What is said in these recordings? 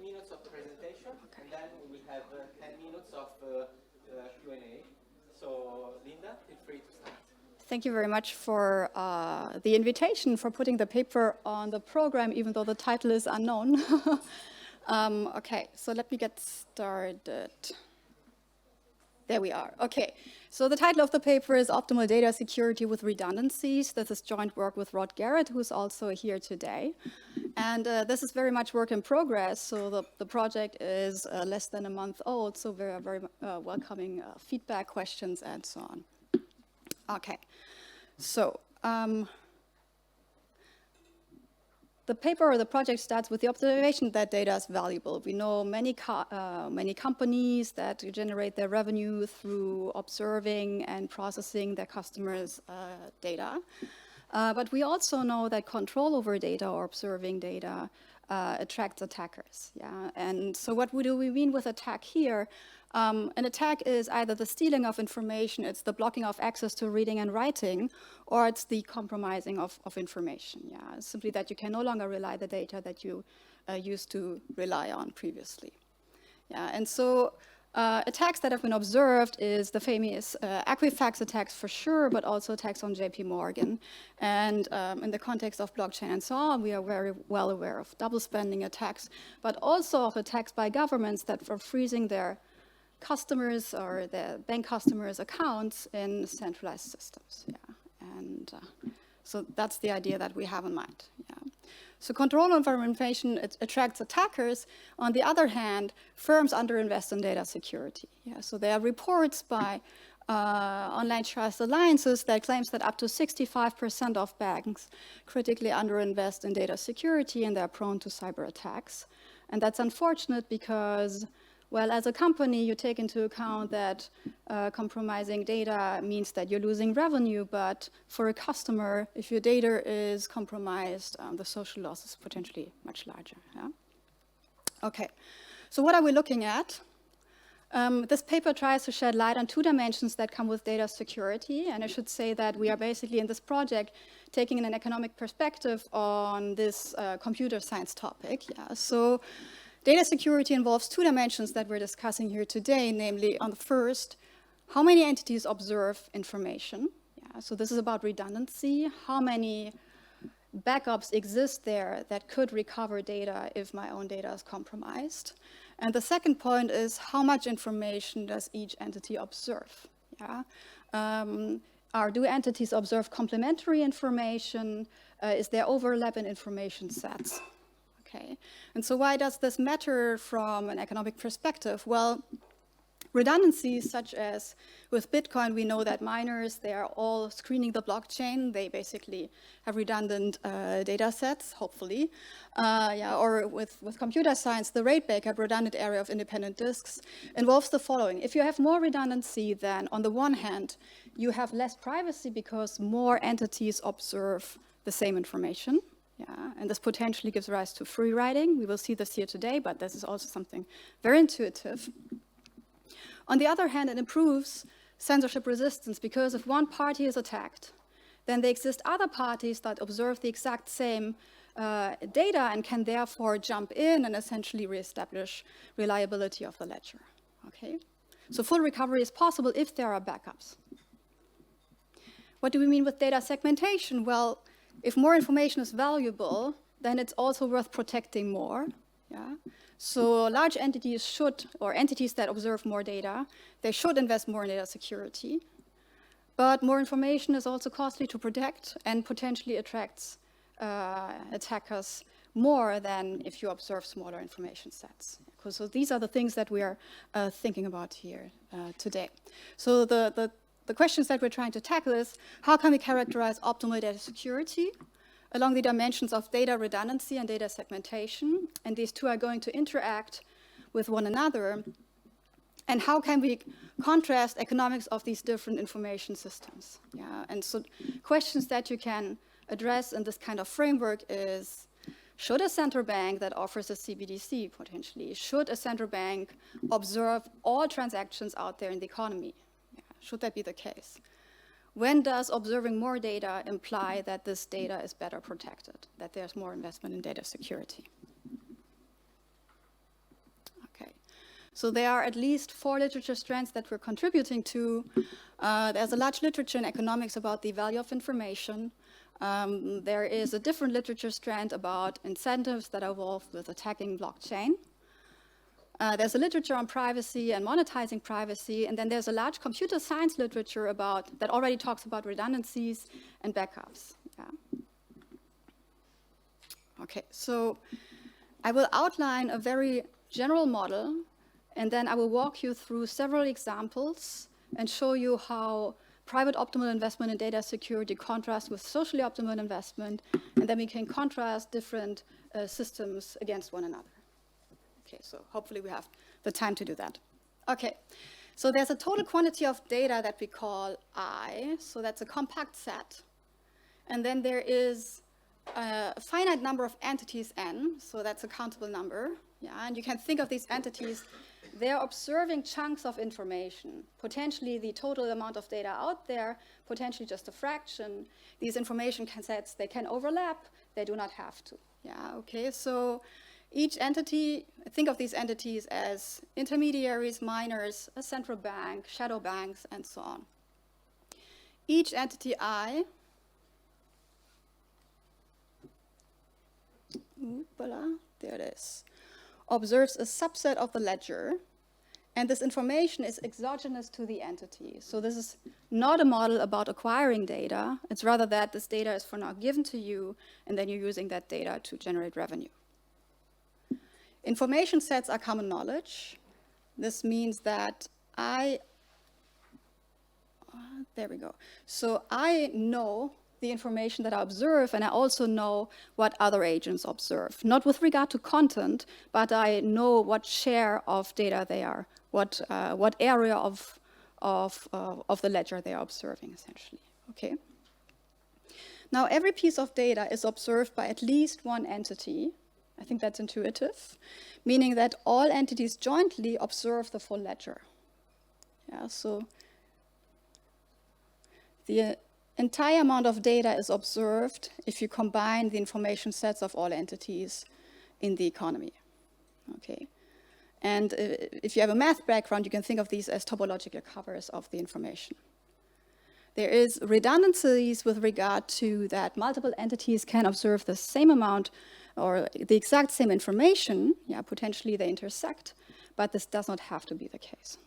20 minutes of presentation, and then we will have 10 minutes of Q&A. So, Linda, feel free to start. Thank you very much for the invitation, for putting the paper on the program, even though the title is unknown. Okay, so let me get started. There we are. Okay, so the title of the paper is Optimal Data Security with Redundancies. This is joint work with Rod Garrett, who's also here today. And this is very much work in progress, so the project is less than a month old, so we're very welcoming feedback, questions, and so on. Okay, so the paper or the project starts with the observation that data is valuable. We know many companies that generate their revenue through observing and processing their customers' data. But we also know that control over data or observing data attracts attackers. Yeah? And so what do we mean with attack here? An attack is either the stealing of information, it's the blocking of access to reading and writing, or it's the compromising of information. Yeah? It's simply that you can no longer rely on the data that you used to rely on previously. Yeah? And so attacks that have been observed is the famous Equifax attacks for sure, but also attacks on JP Morgan. And in the context of blockchain and so on, we are very well aware of double spending attacks, but also of attacks by governments that were freezing their customers or their bank customers' accounts in centralized systems. Yeah. And so that's the idea that we have in mind. Yeah. So control over information, it attracts attackers. On the other hand, firms underinvest in data security. Yeah. So there are reports by Online Trust Alliances that claims that up to 65% of banks critically underinvest in data security and they're prone to cyber attacks. And that's unfortunate because, well, as a company, you take into account that compromising data means that you're losing revenue, but for a customer, if your data is compromised, the social loss is potentially much larger. Yeah? Okay, so what are we looking at? This paper tries to shed light on two dimensions that come with data security, and I should say that we are basically in this project taking an economic perspective on this computer science topic. Yeah? So data security involves two dimensions that we're discussing here today, namely on the first, how many entities observe information? Yeah, so this is about redundancy. How many backups exist there that could recover data if my own data is compromised? And the second point is how much information does each entity observe? Yeah? Do entities observe complementary information? Is there overlap in information sets? Okay, and so why does this matter from an economic perspective? Well, redundancies such as with Bitcoin, we know that miners, they are all screening the blockchain. They basically have redundant data sets, hopefully. Or with computer science, the RAID backup, redundant area of independent disks, involves the following. If you have more redundancy, then on the one hand, you have less privacy because more entities observe the same information. Yeah, and this potentially gives rise to free riding. We will see this here today, but this is also something very intuitive. On the other hand, it improves censorship resistance because if one party is attacked, then there exist other parties that observe the exact same data and can therefore jump in and essentially reestablish reliability of the ledger. Okay? So full recovery is possible if there are backups. What do we mean with data segmentation? Well, if more information is valuable, then it's also worth protecting more. Yeah? So large entities should, or entities that observe more data, they should invest more in data security. But more information is also costly to protect and potentially attracts attackers more than if you observe smaller information sets. So these are the things that we are thinking about here today. So the questions that we're trying to tackle is, how can we characterize optimal data security along the dimensions of data redundancy and data segmentation? And these two are going to interact with one another. And how can we contrast economics of these different information systems? Yeah, and so questions that you can address in this kind of framework is, should a central bank that offers a CBDC potentially, should a central bank observe all transactions out there in the economy? Should that be the case? When does observing more data imply that this data is better protected, that there's more investment in data security? So there are at least 4 literature strands that we're contributing to. There's a large literature in economics about the value of information. There is a different literature strand about incentives that are involved with attacking blockchain. There's a literature on privacy and monetizing privacy, and then there's a large computer science literature that already talks about redundancies and backups. Yeah. Okay, so I will outline a very general model, and then I will walk you through several examples and show you how private optimal investment in data security contrasts with socially optimal investment, and then we can contrast different systems against one another. Okay, so hopefully we have the time to do that. Okay, so there's a total quantity of data that we call I, so that's a compact set. And then there is a finite number of entities, N, so that's a countable number. Yeah, and you can think of these entities, they're observing chunks of information, potentially the total amount of data out there, potentially just a fraction. These information sets, they can overlap, they do not have to. Yeah, okay, so each entity, think of these entities as intermediaries, miners, a central bank, shadow banks, and so on. Each entity I, there it is, observes a subset of the ledger, and this information is exogenous to the entity. So this is not a model about acquiring data, it's rather that this data is for now given to you, and then you're using that data to generate revenue. Information sets are common knowledge. This means that there we go. So I know the information that I observe, and I also know what other agents observe. Not with regard to content, but I know what share of data they are, what area of the ledger they are observing, essentially. Okay. Now, every piece of data is observed by at least one entity. I think that's intuitive, meaning that all entities jointly observe the full ledger. Yeah, so the entire amount of data is observed if you combine the information sets of all entities in the economy. Okay, and if you have a math background, you can think of these as topological covers of the information. There is redundancies with regard to that multiple entities can observe the same amount or the exact same information. Yeah, potentially they intersect, but this does not have to be the case.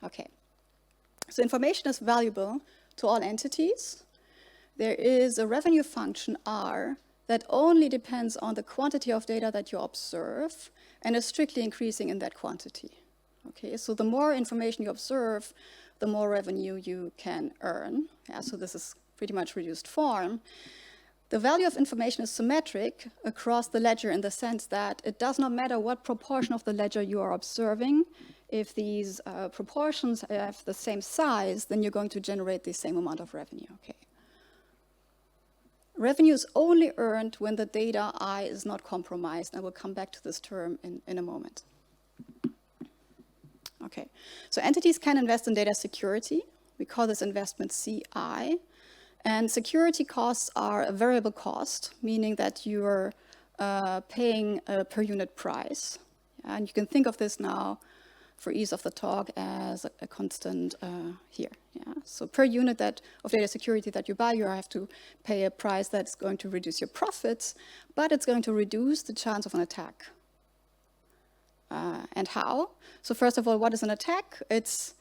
Okay, so information is valuable to all entities. There is a revenue function R that only depends on the quantity of data that you observe and is strictly increasing in that quantity. Okay, so the more information you observe, the more revenue you can earn. Yeah, so this is pretty much reduced form. The value of information is symmetric across the ledger in the sense that it does not matter what proportion of the ledger you are observing. If these proportions have the same size, then you're going to generate the same amount of revenue. Okay. Revenue is only earned when the data I is not compromised. I will come back to this term in a moment. Okay, so entities can invest in data security. We call this investment CI. And security costs are a variable cost, meaning that you're paying a per unit price. And you can think of this now, for ease of the talk, as a constant here. Yeah? So per unit of data security that you buy, you have to pay a price that's going to reduce your profits, but it's going to reduce the chance of an attack. And how? So first of all, what is an attack? It's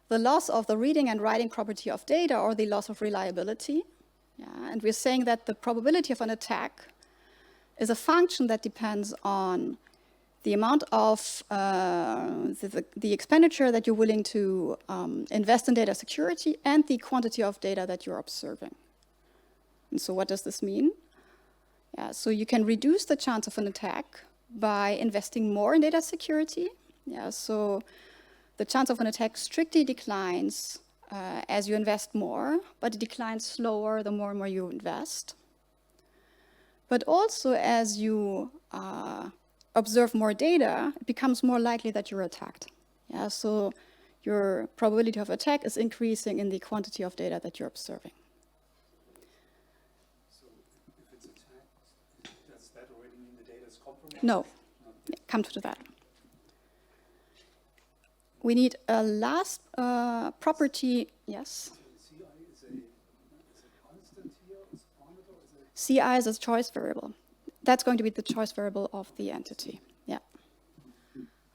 the loss of the reading and writing property of data or the loss of reliability. Yeah? And we're saying that the probability of an attack is a function that depends on the amount of the expenditure that you're willing to invest in data security and the quantity of data that you're observing. And so what does this mean? Yeah, so you can reduce the chance of an attack by investing more in data security. Yeah, so the chance of an attack strictly declines as you invest more, but it declines slower the more and more you invest. But also as you observe more data, it becomes more likely that you're attacked. Yeah, so your probability of attack is increasing in the quantity of data that you're observing. So if it's attacked, Does that already mean the data is compromised? No, come to that. We need a last property, yes? CI is a constant here, is parameter, CI is a choice variable. That's going to be the choice variable of the entity, yeah.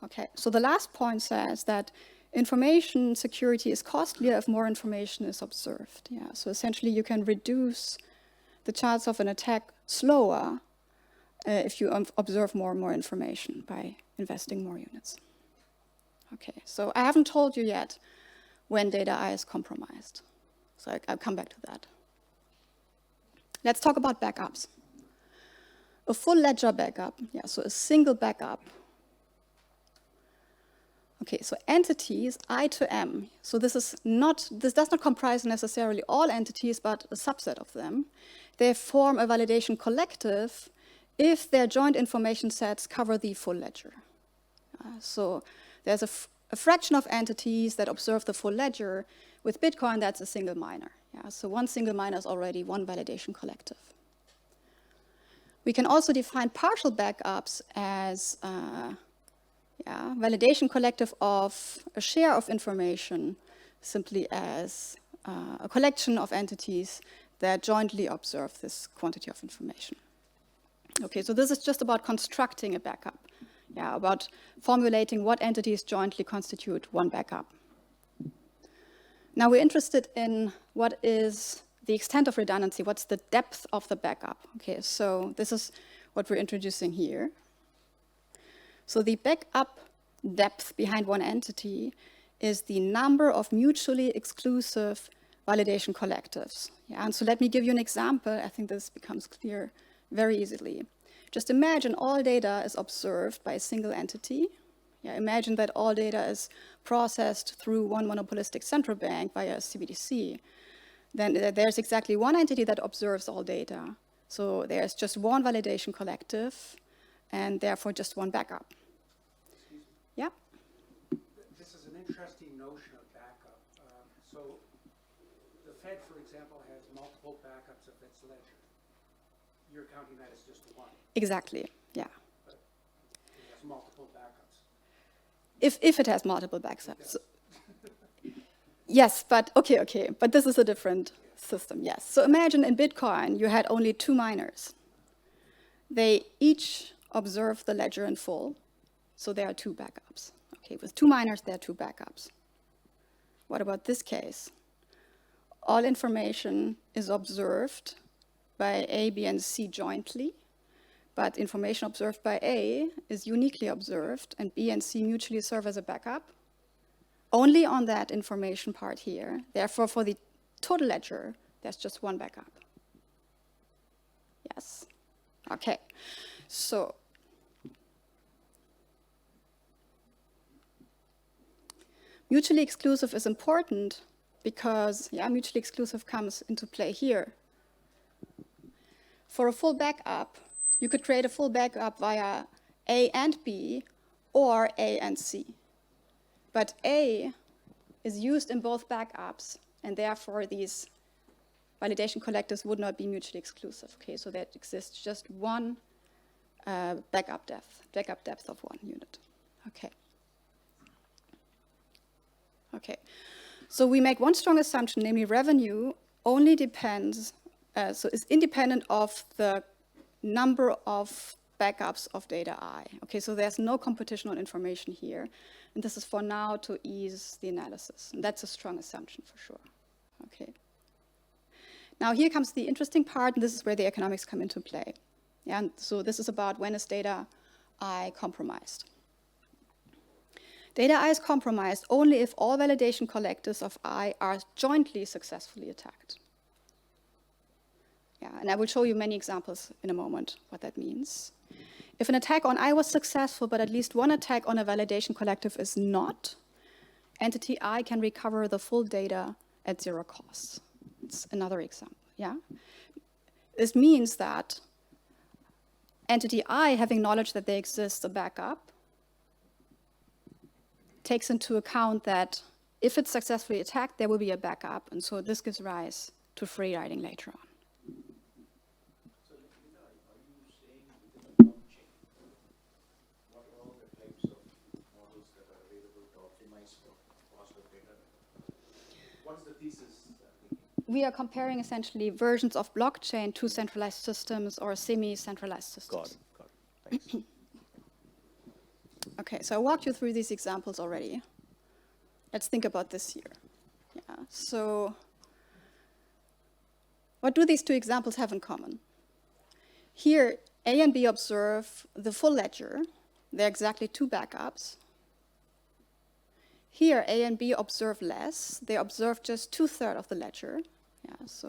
Okay, so the last point says that information security is costlier if more information is observed, yeah. So essentially you can reduce the chance of an attack slower if you observe more and more information by investing more units. Okay, so I haven't told you yet when data I is compromised. So I'll come back to that. Let's talk about backups. A full ledger backup, yeah, so a single backup. Okay, so entities I to M. So this does not comprise necessarily all entities, but a subset of them. They form a validation collective if their joint information sets cover the full ledger. So there's a fraction of entities that observe the full ledger. With Bitcoin, that's a single miner. Yeah, so one single miner is already one validation collective. We can also define partial backups as validation collective of a share of information, simply as a collection of entities that jointly observe this quantity of information. Okay, so this is just about constructing a backup, about formulating what entities jointly constitute one backup. Now we're interested in what is the extent of redundancy, what's the depth of the backup. Okay, so this is what we're introducing here. So the backup depth behind one entity is the number of mutually exclusive validation collectives. Yeah, and so let me give you an example. I think this becomes clear very easily. Just imagine all data is observed by a single entity. Yeah, imagine that all data is processed through one monopolistic central bank via a CBDC. Then there's exactly one entity that observes all data. So there's just one validation collective, and therefore just one backup. Yeah? This is an interesting notion of backup. So the Fed, for example, has multiple backups of its ledger. You're counting that as just one. Exactly, yeah. But it has multiple backups. If it has multiple backups. Yes, but okay, but this is a different system, yes. So imagine in Bitcoin, you had only 2 miners. They each observe the ledger in full, so there are 2 backups. Okay, with 2 miners, there are 2 backups. What about this case? All information is observed by A, B, and C jointly, but information observed by A is uniquely observed, and B and C mutually serve as a backup. Only on that information part here. Therefore, for the total ledger, there's just one backup. Yes? Okay. So, mutually exclusive is important because, mutually exclusive comes into play here. For a full backup, you could create a full backup via A and B or A and C. But A is used in both backups, and therefore these validation collectives would not be mutually exclusive. Okay, so there exists just one backup depth of one unit. Okay. Okay, so we make one strong assumption, namely revenue only depends, so is independent of the number of backups of data I. Okay, so there's no competition on information here. And this is for now to ease the analysis. And that's a strong assumption for sure. Okay. Now here comes the interesting part, and this is where the economics come into play. Yeah, and so this is about when is data I compromised. Data I is compromised only if all validation collectives of I are jointly successfully attacked. Yeah, and I will show you many examples in a moment what that means. If an attack on I was successful, but at least one attack on a validation collective is not, entity I can recover the full data at 0 cost. It's another example, yeah? This means that entity I, having knowledge that there exists a backup, takes into account that if it's successfully attacked, there will be a backup, and so this gives rise to free riding later on. So, are you saying we are comparing essentially versions of blockchain to centralized systems or semi-centralized systems. Got it. Thanks. Okay, so I walked you through these examples already. Let's think about this here. Yeah, so what do these two examples have in common? Here, A and B observe the full ledger. There are exactly 2 backups. Here, A and B observe less. They observe just 2/3 of the ledger. Yeah, so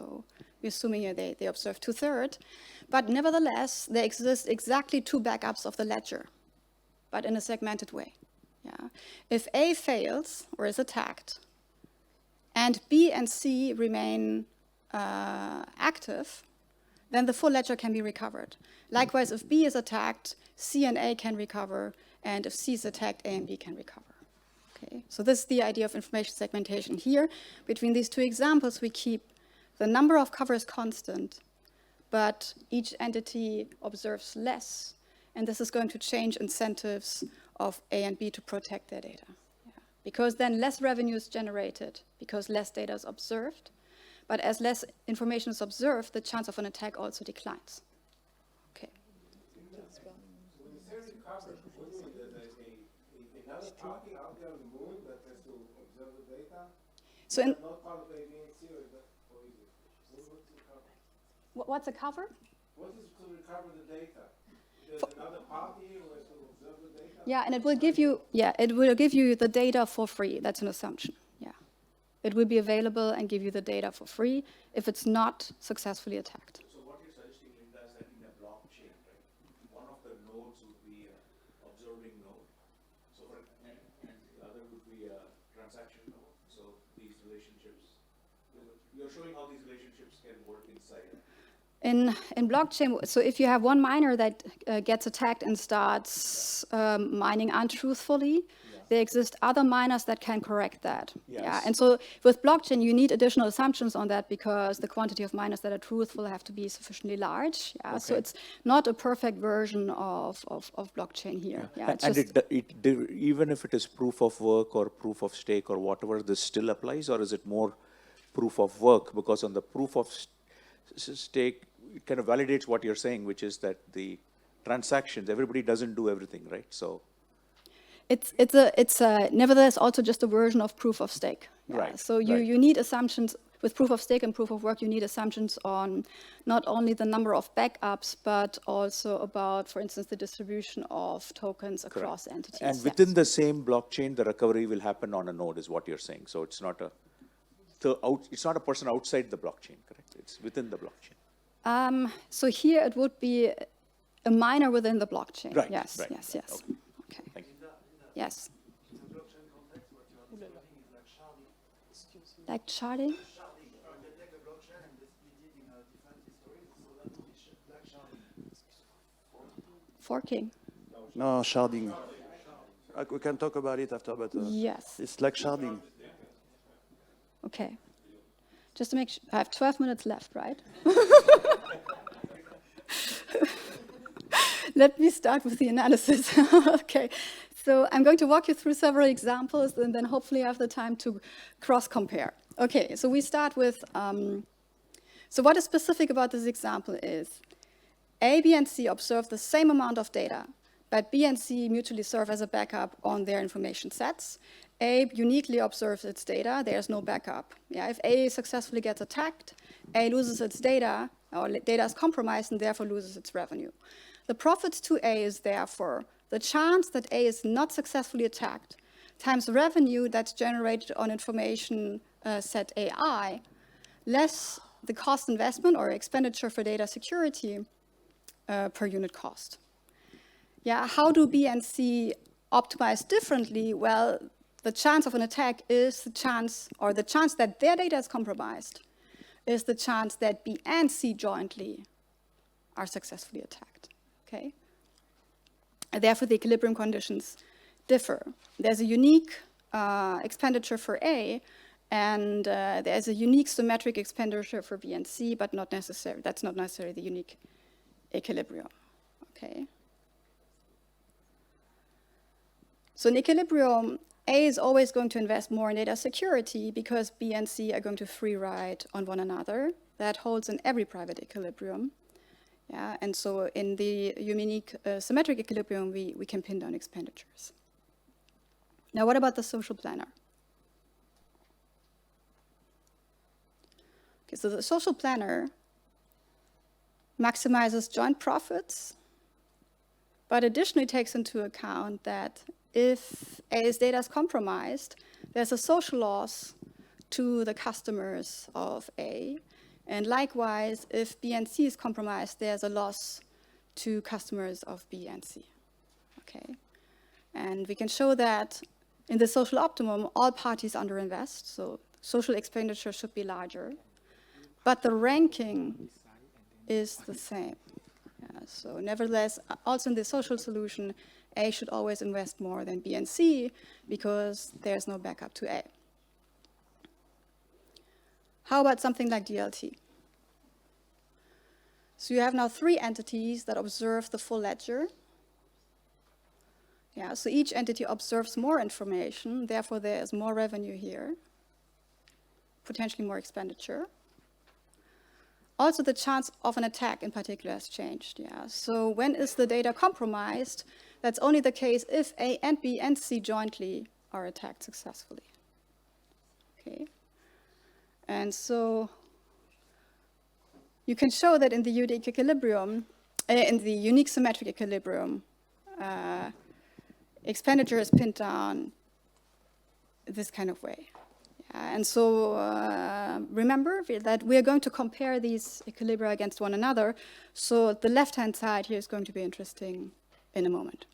we're assuming here they observe 2/3. But nevertheless, there exist exactly 2 backups of the ledger, but in a segmented way. Yeah. If A fails or is attacked, and B and C remain active, then the full ledger can be recovered. Likewise, if B is attacked, C and A can recover, and if C is attacked, A and B can recover. Okay, so this is the idea of information segmentation. Here, between these 2 examples, we keep the number of covers constant, but each entity observes less, and this is going to change incentives of A and B to protect their data. Yeah. Because then less revenue is generated, because less data is observed, but as less information is observed, the chance of an attack also declines. Okay. When you say recover, what do you mean? There's another party out there on the moon that has to observe the data? So in, Not part of the ABNC, or is it? What's recover? what's a cover? What is to recover the data? There's another party who has to observe the data? Yeah, and it will give you the data for free. That's an assumption. Yeah. It will be available and give you the data for free if it's not successfully attacked. So what you're suggesting, Linda, is that in a blockchain, right, one of the nodes would be an observing node, so and the other would be a transaction node. So these relationships, you're showing how these relationships can work inside. In blockchain, so if you have one miner that gets attacked and starts mining untruthfully, there exist other miners that can correct that. Yes. Yeah, and so with blockchain, you need additional assumptions on that because the quantity of miners that are truthful have to be sufficiently large. Yeah, Okay. so it's not a perfect version of blockchain here. Yeah, it's And just, even if it is proof of work or proof of stake or whatever, this still applies, or is it more proof of work? Because on the proof of stake, it kind of validates what you're saying, which is that the transactions, everybody doesn't do everything, right? So it's nevertheless also just a version of proof of stake. Yeah. Right, So you need assumptions with proof of stake and proof of work. You need assumptions on not only the number of backups, but also about, for instance, the distribution of tokens across entities. And Yes. within the same blockchain, the recovery will happen on a node, is what you're saying. So it's not a person outside the blockchain, correct? It's within the blockchain. So here it would be a miner within the blockchain. Right, Yes. right. Yes. Yes. Okay. Okay. Thank you. Yes. In the blockchain context, what you are describing is like sharding. Like sharding. Sharding. You can take a blockchain and split it in different histories, so that would be like sharding. Forking. No, sharding. We can talk about it after, but Yes. it's like sharding. Okay. Just to make sure, I have 12 minutes left, right? Let me start with the analysis. Okay. So I'm going to walk you through several examples and then hopefully have the time to cross-compare. Okay, so we start with, so what is specific about this example is A, B, and C observe the same amount of data, but B and C mutually serve as a backup on their information sets. A uniquely observes its data, there's no backup. Yeah, if A successfully gets attacked, A loses its data, or data is compromised and therefore loses its revenue. The profit to A is therefore the chance that A is not successfully attacked times revenue that's generated on information set AI, less the cost investment or expenditure for data security per unit cost. Yeah, how do B and C optimize differently? Well, the chance of an attack is the chance that their data is compromised is the chance that B and C jointly are successfully attacked, okay? And therefore, the equilibrium conditions differ. There's a unique expenditure for A, and there's a unique symmetric expenditure for B and C, but that's not necessarily the unique equilibrium, okay? So in equilibrium, A is always going to invest more in data security because B and C are going to free ride on one another. That holds in every private equilibrium. Yeah, and so in the unique symmetric equilibrium, we can pin down expenditures. Now, what about the social planner? Okay, so the social planner maximizes joint profits, but additionally takes into account that if A's data is compromised, there's a social loss to the customers of A. And likewise, if B and C is compromised, there's a loss to customers of B and C. Okay, and we can show that in the social optimum, all parties underinvest, so social expenditure should be larger, but the ranking is the same. Yeah, so nevertheless, also in the social solution, A should always invest more than B and C because there's no backup to A. How about something like DLT? So you have now 3 entities that observe the full ledger. Yeah, so each entity observes more information, therefore there is more revenue here, potentially more expenditure. Also, the chance of an attack in particular has changed. Yeah, so when is the data compromised? That's only the case if A and B and C jointly are attacked successfully. Okay, and so you can show that in the unique equilibrium, in the unique symmetric equilibrium, expenditure is pinned down this kind of way. Yeah, and so remember that we are going to compare these equilibria against one another. So the left-hand side here is going to be interesting in a moment.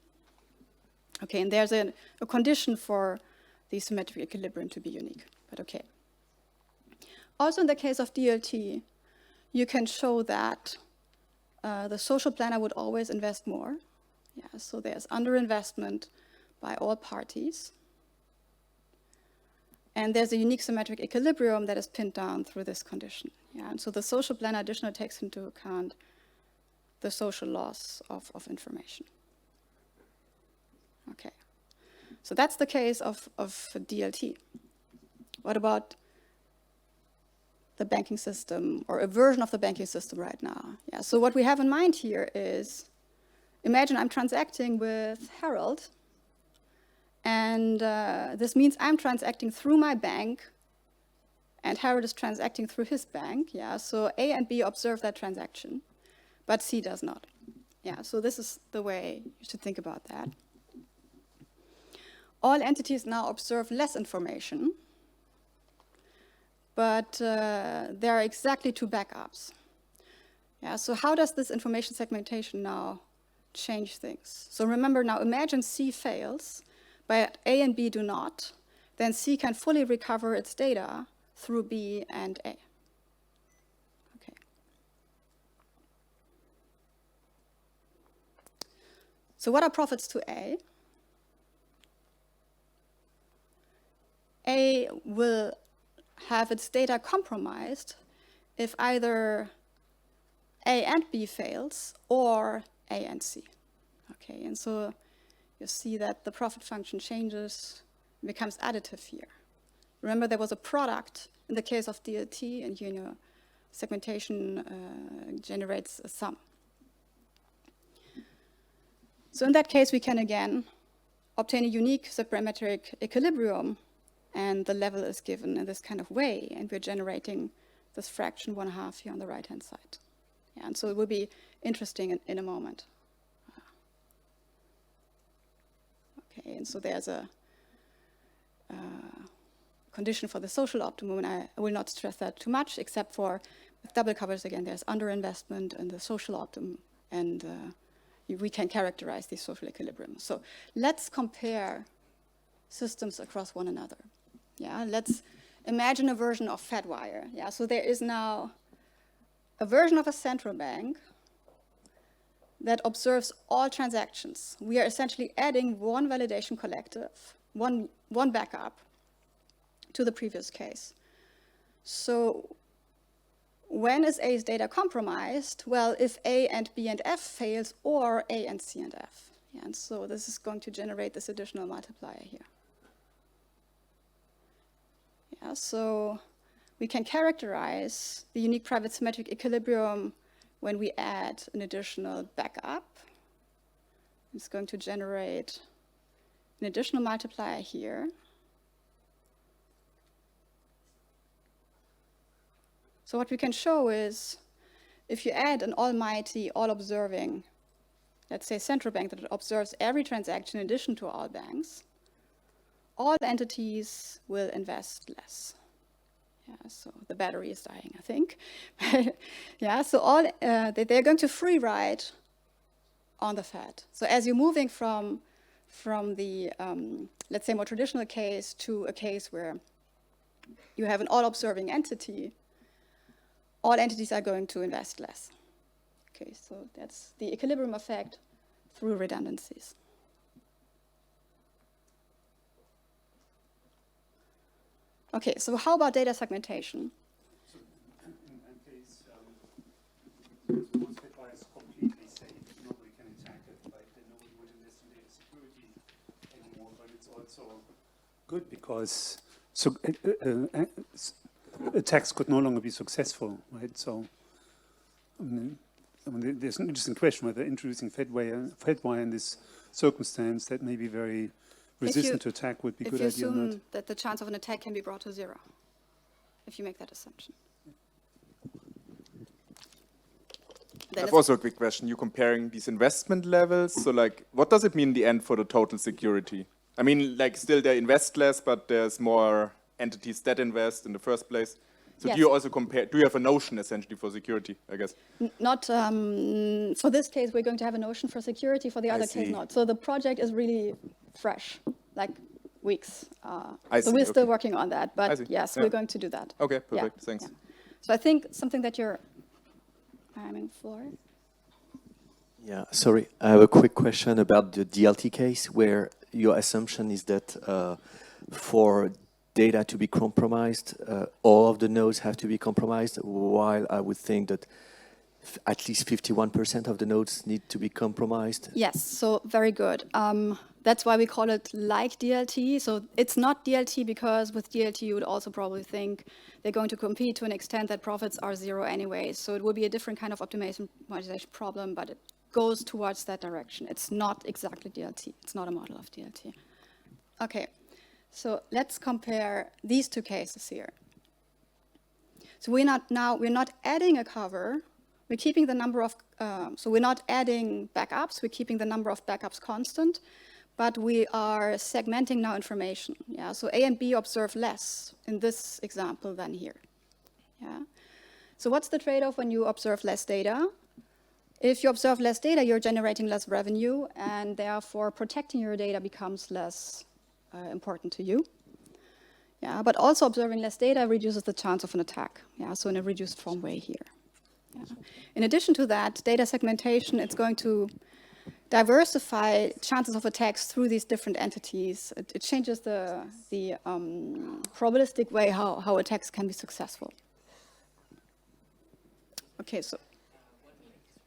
Okay, and there's a condition for the symmetric equilibrium to be unique, but okay. Also in the case of DLT, you can show that the social planner would always invest more. Yeah, so there's underinvestment by all parties. And there's a unique symmetric equilibrium that is pinned down through this condition. Yeah, and so the social planner additionally takes into account the social loss of information. Okay, so that's the case of DLT. What about the banking system, or a version of the banking system right now? Yeah, so what we have in mind here is, imagine I'm transacting with Harold, and this means I'm transacting through my bank, and Harold is transacting through his bank. Yeah, so A and B observe that transaction, but C does not. Yeah, so this is the way you should think about that. All entities now observe less information, but there are exactly 2 backups. Yeah, so how does this information segmentation now change things? So remember now, imagine C fails, but A and B do not, then C can fully recover its data through B and A. Okay. So what are profits to A? A will have its data compromised if either A and B fails or A and C. Okay, and so you see that the profit function changes, becomes additive here. Remember, there was a product in the case of DLT, and you know, segmentation generates a sum. So in that case, we can again obtain a unique subparametric equilibrium, and the level is given in this kind of way, and we're generating this fraction 1/2 here on the right-hand side. Yeah, and so it will be interesting in a moment. Okay, and so there's a condition for the social optimum, and I will not stress that too much, except for with double covers again, there's underinvestment in the social optimum, and we can characterize these social equilibrium. So let's compare systems across one another. Yeah, let's imagine a version of FedWire. Yeah, so there is now a version of a central bank that observes all transactions. We are essentially adding one validation collective, one backup to the previous case. So when is A's data compromised? Well, if A and B and F fails, or A and C and F. Yeah, and so this is going to generate this additional multiplier here. Yeah, so we can characterize the unique private symmetric equilibrium when we add an additional backup. It's going to generate an additional multiplier here. So what we can show is if you add an almighty, all-observing, let's say central bank that observes every transaction in addition to all banks, all entities will invest less. Yeah, so the battery is dying, I think. Yeah, so all they're going to free ride on the Fed. So as you're moving from the, let's say, more traditional case to a case where you have an all-observing entity, all entities are going to invest less. Okay, so that's the equilibrium effect through redundancies. Okay, so how about data segmentation? So in that case, suppose FedWire is completely safe, nobody can attack it, like then nobody would invest in data security anymore, but it's also good because attacks could no longer be successful, right? So there's an interesting question whether introducing FedWire in this circumstance that may be very resistant to attack would be a good idea or not. If you assume that the chance of an attack can be brought to zero, if you make that assumption. I have also a quick question. You're comparing these investment levels. So, like, what does it mean in the end for the total security? I mean, like, still they invest less, but there's more entities that invest in the first place. So Yes. do you also compare, do you have a notion essentially for security, I guess? Not, for this case, we're going to have a notion for security, for the other case see. not. So the project is really fresh, like weeks. I so see, we're still okay. working on that, I but see, yes, yeah. we're going to do that. Okay, Yeah, perfect, thanks. yeah. So I think something that you're, I'm in floor. Yeah, sorry. I have a quick question about the DLT case where your assumption is that for data to be compromised, all of the nodes have to be compromised, while I would think that at least 51% of the nodes need to be compromised. Yes, so very good. That's why we call it like DLT. So it's not DLT because with DLT you would also probably think they're going to compete to an extent that profits are zero anyway. So it will be a different kind of optimization problem, but it goes towards that direction. It's not exactly DLT. It's not a model of DLT. Okay, so let's compare these two cases here. So we're not adding a cover. We're keeping the number of, so we're not adding backups, we're keeping the number of backups constant, but we are segmenting now information. Yeah, so A and B observe less in this example than here. Yeah. So what's the trade-off when you observe less data? If you observe less data, you're generating less revenue, and therefore protecting your data becomes less important to you. Yeah, but also observing less data reduces the chance of an attack. Yeah, so in a reduced form way here. Yeah. In addition to that, data segmentation, it's going to diversify chances of attacks through these different entities. It changes the probabilistic way how attacks can be successful. Okay, so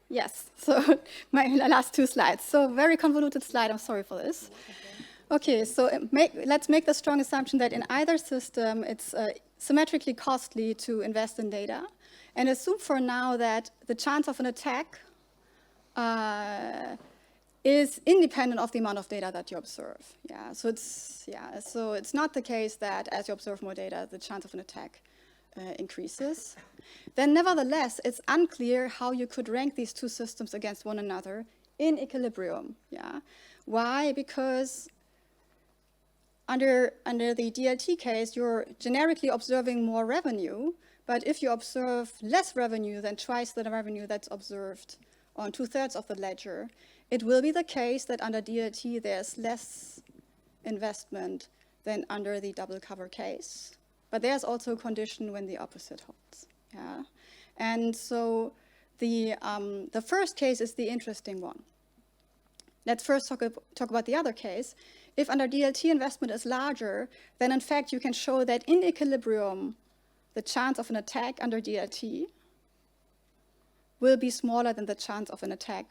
yes, so my last two slides. So very convoluted slide, I'm sorry for this. Okay, so let's make the strong assumption that in either system, it's symmetrically costly to invest in data. And assume for now that the chance of an attack is independent of the amount of data that you observe. Yeah, so it's not the case that as you observe more data, the chance of an attack increases. Then nevertheless, it's unclear how you could rank these two systems against one another in equilibrium. Yeah, why? Because under the DLT case, you're generically observing more revenue, but if you observe less revenue than twice the revenue that's observed on 2/3 of the ledger, it will be the case that under DLT there's less investment than under the double cover case. But there's also a condition when the opposite holds. Yeah? And so the first case is the interesting one. Let's first talk about the other case. If under DLT investment is larger, then in fact you can show that in equilibrium, the chance of an attack under DLT will be smaller than the chance of an attack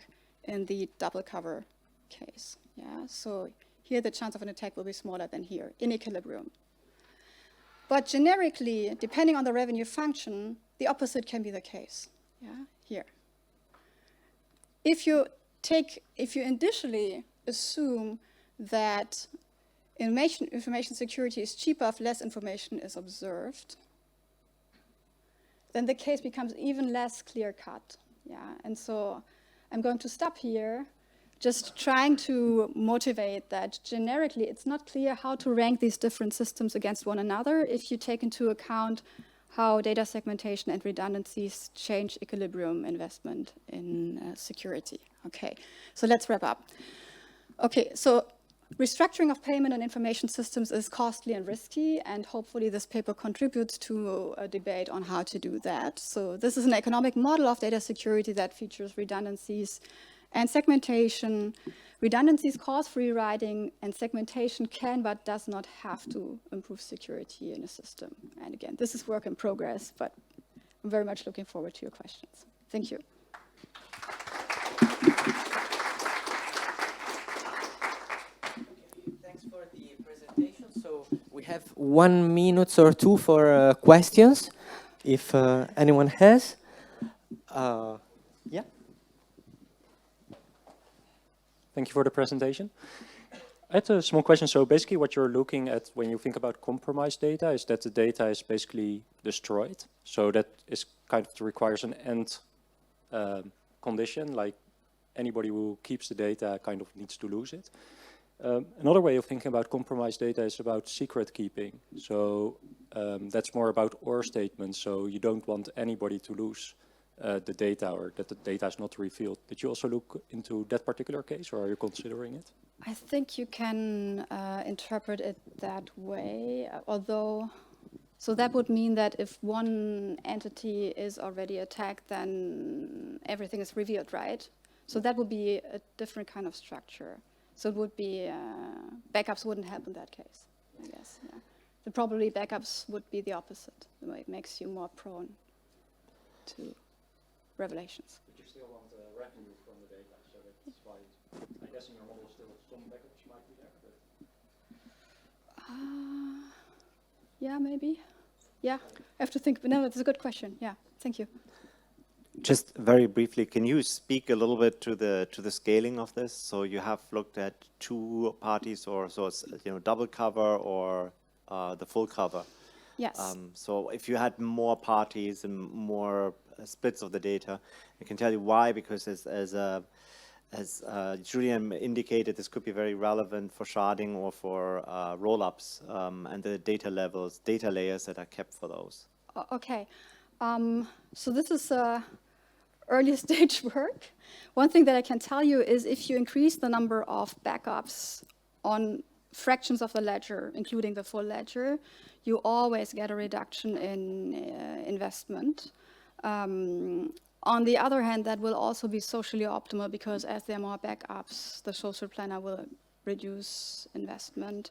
in the double cover case. Yeah, so here the chance of an attack will be smaller than here in equilibrium. But generically, depending on the revenue function, the opposite can be the case. Yeah, here. If you initially assume that information security is cheaper if less information is observed, then the case becomes even less clear-cut. Yeah, and so I'm going to stop here, just trying to motivate that generically it's not clear how to rank these different systems against one another if you take into account how data segmentation and redundancies change equilibrium investment in security. Okay, so let's wrap up. Okay, so restructuring of payment and information systems is costly and risky, and hopefully this paper contributes to a debate on how to do that. So this is an economic model of data security that features redundancies and segmentation. Redundancies cause free riding, and segmentation can but does not have to improve security in a system. And again, this is work in progress, but I'm very much looking forward to your questions. Thank you. Thanks for the presentation. So we have 1 minute or two for questions, if anyone has. Yeah. Thank you for the presentation. I had a small question. So basically what you're looking at when you think about compromised data is that the data is basically destroyed. So that is kind of requires an end condition, like anybody who keeps the data kind of needs to lose it. Another way of thinking about compromised data is about secret keeping. So that's more about OR statements. So you don't want anybody to lose the data, or that the data is not revealed. Did you also look into that particular case, or are you considering it? I think you can interpret it that way, although, so that would mean that if one entity is already attacked, then everything is revealed, right? So that would be a different kind of structure. So it would be, backups wouldn't help in that case, I guess. Yeah. So probably backups would be the opposite. It makes you more prone to revelations. But you still want revenue from the data, so that's why I guess in your model still some backups might be there. But Yeah, maybe. Yeah, I have to think. No, that's a good question. Yeah, thank you. Just very briefly, can you speak a little bit to the scaling of this? So you have looked at 2 parties, or so it's double cover or the full cover. Yes. So if you had more parties and more splits of the data, I can tell you why. Because as Julian indicated, this could be very relevant for sharding or for roll-ups and the data layers that are kept for those. Okay. So this is early stage work. One thing that I can tell you is if you increase the number of backups on fractions of the ledger, including the full ledger, you always get a reduction in investment. On the other hand, that will also be socially optimal, because as there are more backups, the social planner will reduce investment.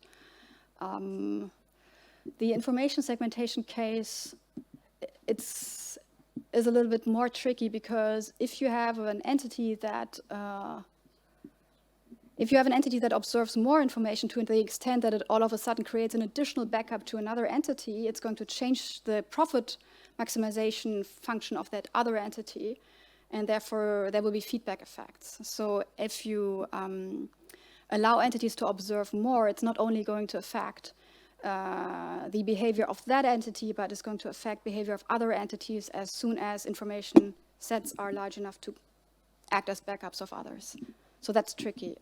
The information segmentation case, is a little bit more tricky, because if you have an entity that observes more information to the extent that it all of a sudden creates an additional backup to another entity, it's going to change the profit maximization function of that other entity, and therefore there will be feedback effects. So if you allow entities to observe more, it's not only going to affect the behavior of that entity, but it's going to affect behavior of other entities as soon as information sets are large enough to act as backups of others. So that's tricky.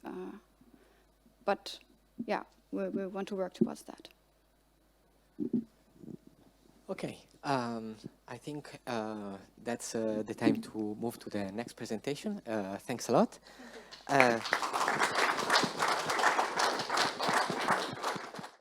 But yeah, we want to work towards that. Okay, I think that's the time to move to the next presentation. Thanks a lot.